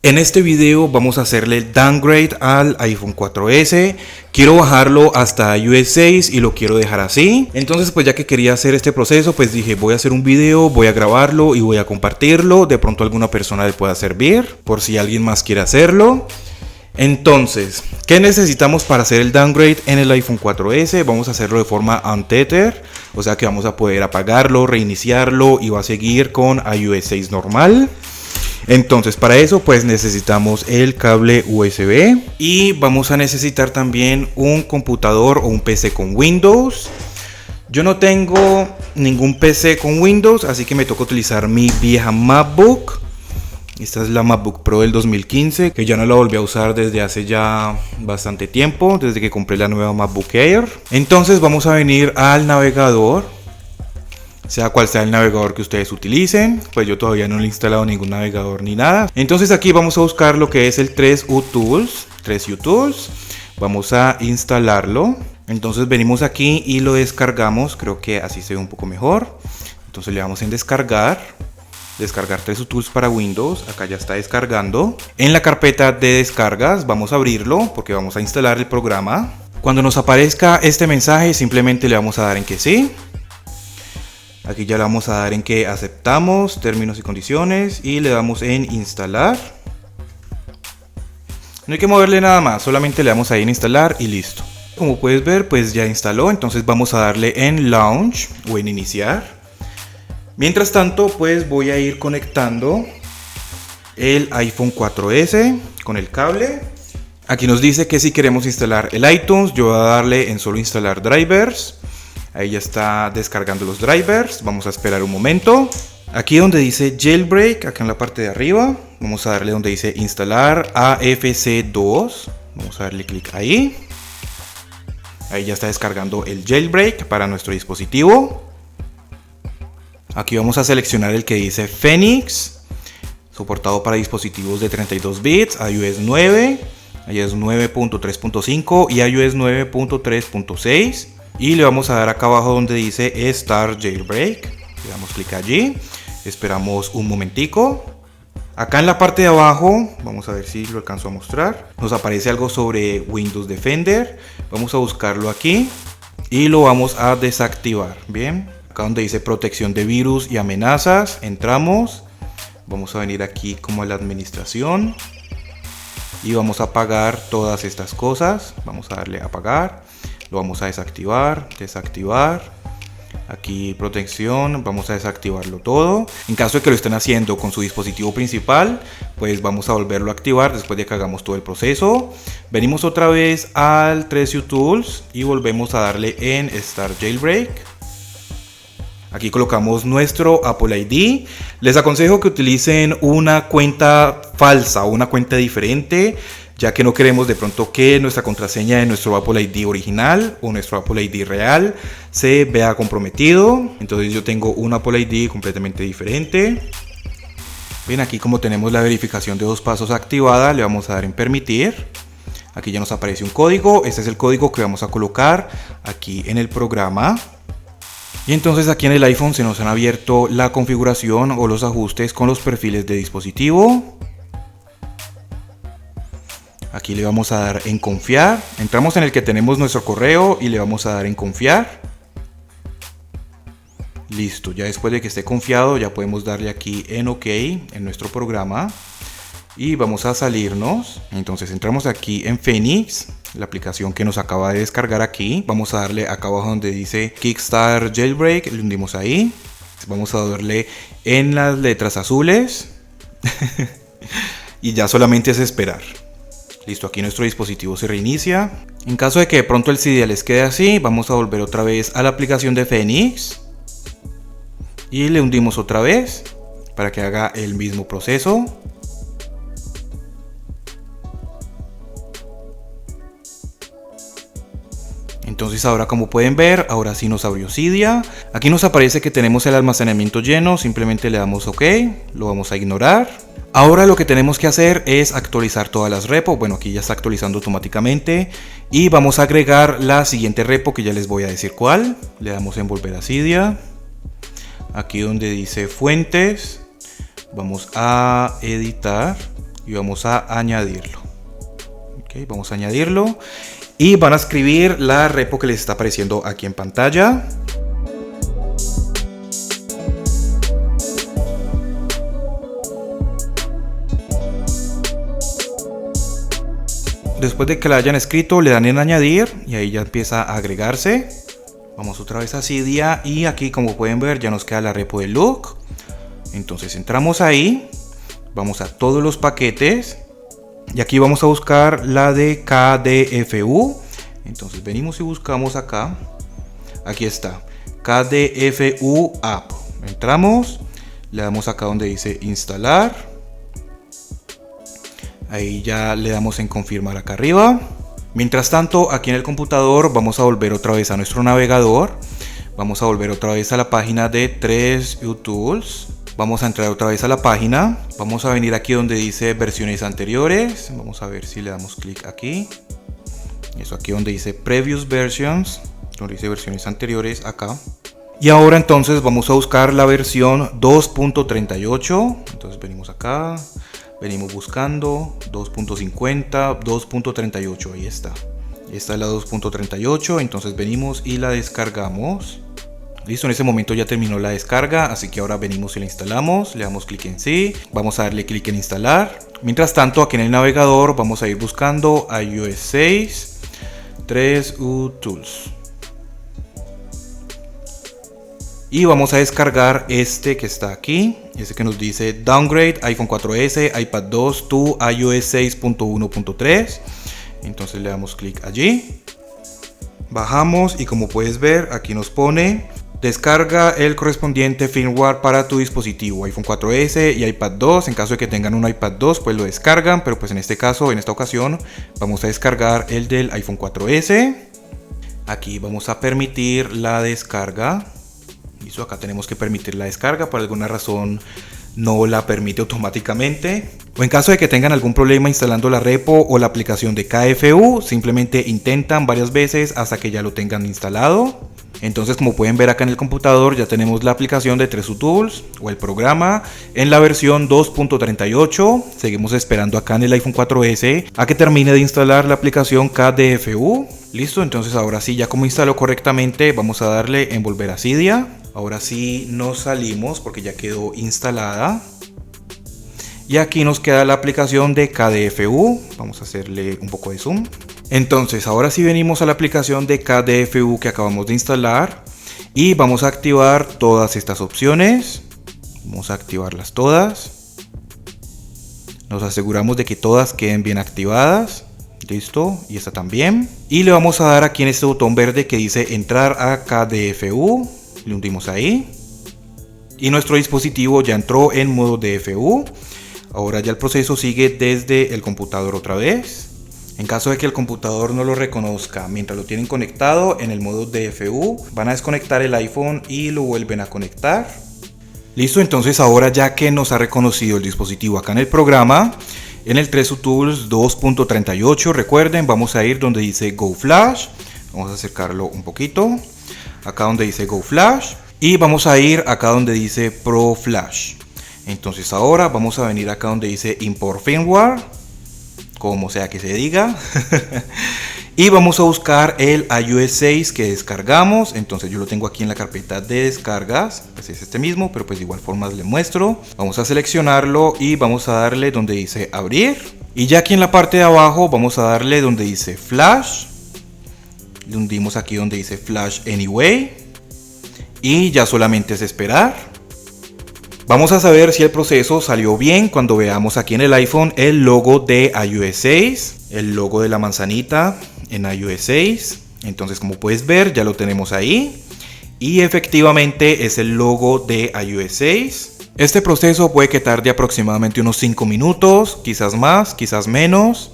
En este video vamos a hacerle el downgrade al iPhone 4S. Quiero bajarlo hasta iOS 6 y lo quiero dejar así. Entonces pues ya que quería hacer este proceso, pues dije voy a hacer un video, voy a grabarlo y voy a compartirlo. De pronto a alguna persona le pueda servir, por si alguien más quiere hacerlo. Entonces, ¿qué necesitamos para hacer el downgrade en el iPhone 4S? Vamos a hacerlo de forma untether, o sea que vamos a poder apagarlo, reiniciarlo y va a seguir con iOS 6 normal. Entonces para eso pues necesitamos el cable USB y vamos a necesitar también un computador o un PC con Windows. Yo no tengo ningún PC con Windows, así que me toca utilizar mi vieja MacBook. Esta es la MacBook Pro del 2015, que ya no la volví a usar desde hace ya bastante tiempo, desde que compré la nueva MacBook Air. Entonces vamos a venir al navegador, sea cual sea el navegador que ustedes utilicen. Pues yo todavía no le he instalado ningún navegador ni nada. Entonces aquí vamos a buscar lo que es el 3U-Tools. Vamos a instalarlo. Entonces venimos aquí y lo descargamos. Creo que así se ve un poco mejor. Entonces le damos en descargar 3U-Tools para Windows. Acá ya está descargando. En la carpeta de descargas vamos a abrirlo porque vamos a instalar el programa. Cuando nos aparezca este mensaje simplemente le vamos a dar en que sí. Aquí ya le vamos a dar en que aceptamos términos y condiciones y le damos en instalar. No hay que moverle nada más, solamente le damos ahí en instalar y listo. Como puedes ver, pues ya instaló, entonces vamos a darle en launch o en iniciar. Mientras tanto, pues voy a ir conectando el iPhone 4S con el cable. Aquí nos dice que si queremos instalar el iTunes, yo voy a darle en solo instalar drivers. Ahí ya está descargando los drivers. Vamos a esperar un momento. Aquí donde dice jailbreak, acá en la parte de arriba, vamos a darle donde dice instalar AFC2. Vamos a darle clic ahí. Ahí ya está descargando el jailbreak para nuestro dispositivo. Aquí vamos a seleccionar el que dice Phoenix, soportado para dispositivos de 32 bits, iOS 9, iOS 9.3.5 y iOS 9.3.6. Y le vamos a dar acá abajo donde dice Start Jailbreak. Le damos clic allí. Esperamos un momentico. Acá en la parte de abajo, vamos a ver si lo alcanzo a mostrar. Nos aparece algo sobre Windows Defender. Vamos a buscarlo aquí. Y lo vamos a desactivar. Bien. Acá donde dice protección de virus y amenazas. Entramos. Vamos a venir aquí como a la administración. Y vamos a apagar todas estas cosas. Vamos a darle a apagar. Lo vamos a desactivar, aquí protección, vamos a desactivarlo todo. En caso de que lo estén haciendo con su dispositivo principal, pues vamos a volverlo a activar después de que hagamos todo el proceso. Venimos otra vez al 3U-Tools y volvemos a darle en Start Jailbreak. Aquí colocamos nuestro Apple ID. Les aconsejo que utilicen una cuenta falsa o una cuenta diferente, ya que no queremos de pronto que nuestra contraseña de nuestro Apple ID original o nuestro Apple ID real se vea comprometido. Entonces yo tengo un Apple ID completamente diferente. Bien, aquí como tenemos la verificación de 2 pasos activada, le vamos a dar en permitir. Aquí ya nos aparece un código. Este es el código que vamos a colocar aquí en el programa. Y entonces aquí en el iPhone se nos han abierto la configuración o los ajustes con los perfiles de dispositivo. Aquí le vamos a dar en confiar. Entramos en el que tenemos nuestro correo y le vamos a dar en confiar. Listo, ya después de que esté confiado ya podemos darle aquí en OK en nuestro programa. Y vamos a salirnos. Entonces entramos aquí en Phoenix, la aplicación que nos acaba de descargar aquí. Vamos a darle acá abajo donde dice Kickstart Jailbreak, le hundimos ahí. Vamos a darle en las letras azules. Y ya solamente es esperar. Listo, aquí nuestro dispositivo se reinicia. En caso de que de pronto el CD les quede así, vamos a volver otra vez a la aplicación de Phoenix. Y le hundimos otra vez para que haga el mismo proceso. Entonces ahora, como pueden ver, ahora sí nos abrió Cydia. Aquí nos aparece que tenemos el almacenamiento lleno, simplemente le damos OK, lo vamos a ignorar. Ahora lo que tenemos que hacer es actualizar todas las repos. Bueno, aquí ya está actualizando automáticamente. Y vamos a agregar la siguiente repo que ya les voy a decir cuál. Le damos en volver a Cydia. Aquí donde dice fuentes, vamos a editar. y vamos a añadirlo. Ok, vamos a añadirlo y van a escribir la repo que les está apareciendo aquí en pantalla. Después de que la hayan escrito, le dan en añadir y ahí ya empieza a agregarse. Vamos otra vez a Cydia y aquí, como pueden ver, ya nos queda la repo de look. Entonces entramos ahí, vamos a todos los paquetes y aquí vamos a buscar la de KDFU. Entonces venimos y buscamos acá. Aquí está, KDFU App. Entramos, le damos acá donde dice instalar. Ahí ya le damos en confirmar acá arriba. Mientras tanto, aquí en el computador vamos a volver otra vez a nuestro navegador. Vamos a volver otra vez a la página de 3utools. Vamos a entrar otra vez a la página. Vamos a venir aquí donde dice versiones anteriores. Vamos a ver si le damos clic aquí. Eso aquí donde dice previous versions. Donde dice versiones anteriores acá. Y ahora entonces vamos a buscar la versión 2.38. Entonces venimos acá. Venimos buscando 2.50, 2.38, ahí está. Esta es la 2.38, entonces venimos y la descargamos. Listo, en ese momento ya terminó la descarga, así que ahora venimos y la instalamos. Le damos clic en sí, vamos a darle clic en instalar. Mientras tanto, aquí en el navegador vamos a ir buscando iOS 6, 3utools. Y vamos a descargar este que está aquí, ese que nos dice Downgrade iPhone 4S, iPad 2 to iOS 6.1.3. Entonces le damos clic allí. Bajamos y como puedes ver aquí nos pone descarga el correspondiente firmware para tu dispositivo iPhone 4S y iPad 2. En caso de que tengan un iPad 2 pues lo descargan, pero pues en este caso, en esta ocasión vamos a descargar el del iPhone 4S. Aquí vamos a permitir la descarga. Listo, acá tenemos que permitir la descarga, por alguna razón no la permite automáticamente. O en caso de que tengan algún problema instalando la repo o la aplicación de KFU, simplemente intentan varias veces hasta que ya lo tengan instalado. Entonces, como pueden ver acá en el computador, ya tenemos la aplicación de 3utools o el programa en la versión 2.38. Seguimos esperando acá en el iPhone 4S a que termine de instalar la aplicación KDFU. Listo, entonces ahora sí, ya como instaló correctamente, vamos a darle en volver a Cydia. Ahora sí nos salimos porque ya quedó instalada. Y aquí nos queda la aplicación de KDFU. Vamos a hacerle un poco de zoom. Entonces ahora sí venimos a la aplicación de KDFU que acabamos de instalar. Y vamos a activar todas estas opciones. Vamos a activarlas todas. Nos aseguramos de que todas queden bien activadas. Listo, y esta también. Y le vamos a dar aquí en este botón verde que dice entrar a KDFU. Le hundimos ahí. Y nuestro dispositivo ya entró en modo DFU. Ahora ya el proceso sigue desde el computador otra vez. En caso de que el computador no lo reconozca mientras lo tienen conectado en el modo DFU, van a desconectar el iPhone y lo vuelven a conectar. Listo, entonces ahora ya que nos ha reconocido el dispositivo acá en el programa, en el 3utools 2.38, recuerden, vamos a ir donde dice Go Flash. Vamos a acercarlo un poquito. Acá donde dice Go Flash. Y vamos a ir acá donde dice Pro Flash. Entonces ahora vamos a venir acá donde dice Import Firmware, como sea que se diga. Y vamos a buscar el iOS 6 que descargamos. Entonces yo lo tengo aquí en la carpeta de descargas. Pues es este mismo, pero pues de igual forma les muestro. Vamos a seleccionarlo y vamos a darle donde dice abrir. Y ya aquí en la parte de abajo vamos a darle donde dice Flash. Le hundimos aquí donde dice Flash Anyway. Y ya solamente es esperar. Vamos a saber si el proceso salió bien cuando veamos aquí en el iPhone el logo de iOS 6, el logo de la manzanita en iOS 6. Entonces, como puedes ver, ya lo tenemos ahí. Y efectivamente es el logo de iOS 6. Este proceso puede que tarde aproximadamente unos 5 minutos, quizás más, quizás menos.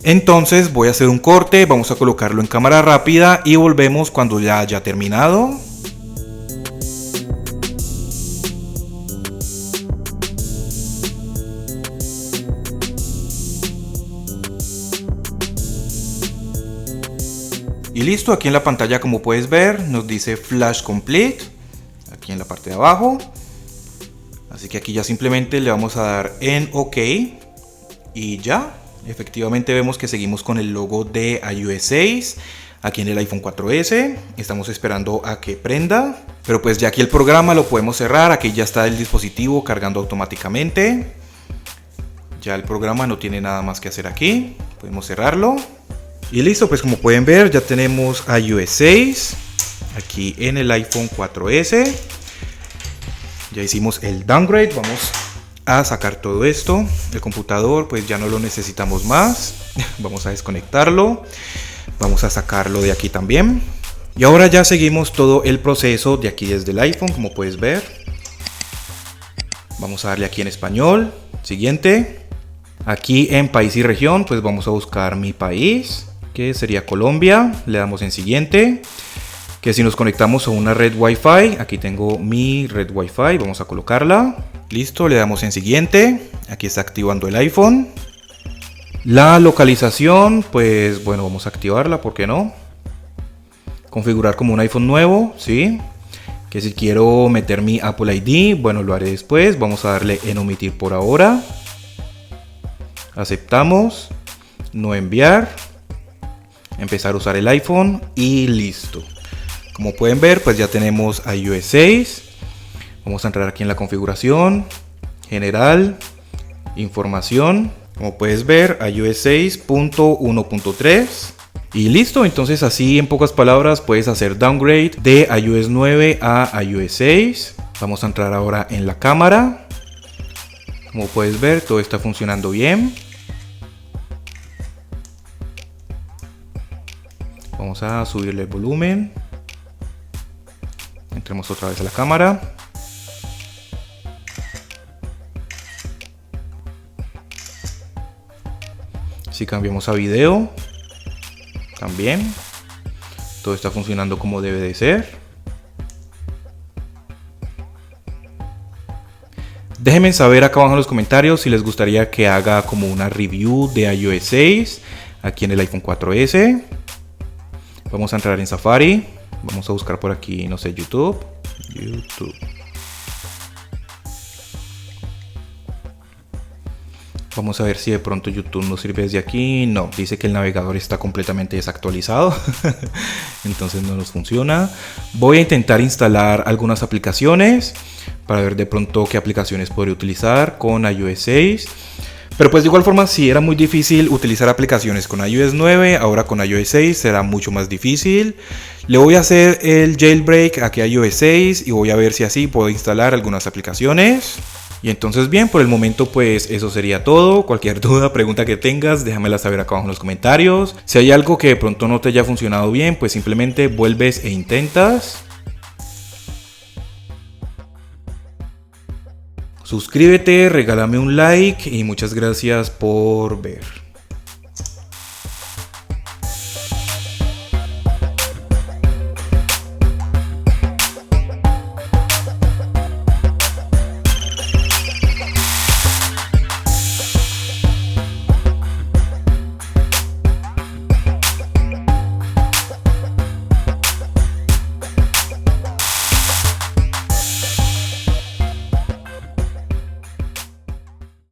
Entonces voy a hacer un corte, vamos a colocarlo en cámara rápida y volvemos cuando ya haya terminado. Y listo, aquí en la pantalla como puedes ver nos dice Flash Complete, aquí en la parte de abajo. Así que aquí ya simplemente le vamos a dar en OK. Y ya, efectivamente vemos que seguimos con el logo de iOS 6 aquí en el iPhone 4S. Estamos esperando a que prenda, pero pues ya aquí el programa lo podemos cerrar. Aquí ya está el dispositivo cargando automáticamente. Ya el programa no tiene nada más que hacer aquí. Podemos cerrarlo. Y listo, pues como pueden ver ya tenemos iOS 6 aquí en el iPhone 4S. Ya hicimos el downgrade. Vamos a sacar todo esto. El computador pues ya no lo necesitamos más. Vamos a desconectarlo. Vamos a sacarlo de aquí también. Y ahora ya seguimos todo el proceso de aquí desde el iPhone, como puedes ver. Vamos a darle aquí en español. Siguiente. Aquí en país y región pues vamos a buscar mi país, que sería Colombia. Le damos en siguiente. Que si nos conectamos a una red Wi-Fi, aquí tengo mi red Wi-Fi, vamos a colocarla. Listo, le damos en siguiente. Aquí está activando el iPhone. La localización, pues bueno, vamos a activarla, ¿por qué no? Configurar como un iPhone nuevo, ¿sí? Que si quiero meter mi Apple ID, bueno, lo haré después. Vamos a darle en omitir por ahora. Aceptamos. No enviar. Empezar a usar el iPhone y listo. Como pueden ver, pues ya tenemos iOS 6. Vamos a entrar aquí en la configuración, general, información. Como puedes ver, iOS 6.1.3. Y listo, entonces así en pocas palabras puedes hacer downgrade de iOS 9 a iOS 6. Vamos a entrar ahora en la cámara. Como puedes ver, todo está funcionando bien. Vamos a subirle el volumen. Entremos otra vez a la cámara. Si cambiamos a video, también todo está funcionando como debe de ser. Déjenme saber acá abajo en los comentarios si les gustaría que haga como una review de iOS 6 aquí en el iPhone 4S. Vamos a entrar en Safari. Vamos a buscar por aquí, no sé, YouTube. Vamos a ver si de pronto YouTube nos sirve desde aquí. No, dice que el navegador está completamente desactualizado. Entonces no nos funciona. Voy a intentar instalar algunas aplicaciones para ver de pronto qué aplicaciones podría utilizar con iOS 6. Pero pues de igual forma, si era muy difícil utilizar aplicaciones con iOS 9, ahora con iOS 6 será mucho más difícil. Le voy a hacer el jailbreak aquí a iOS 6 y voy a ver si así puedo instalar algunas aplicaciones. Y entonces bien, por el momento pues eso sería todo. Cualquier duda, pregunta que tengas, déjamela saber acá abajo en los comentarios. Si hay algo que de pronto no te haya funcionado bien, pues simplemente vuelves e intentas. Suscríbete, regálame un like y muchas gracias por ver.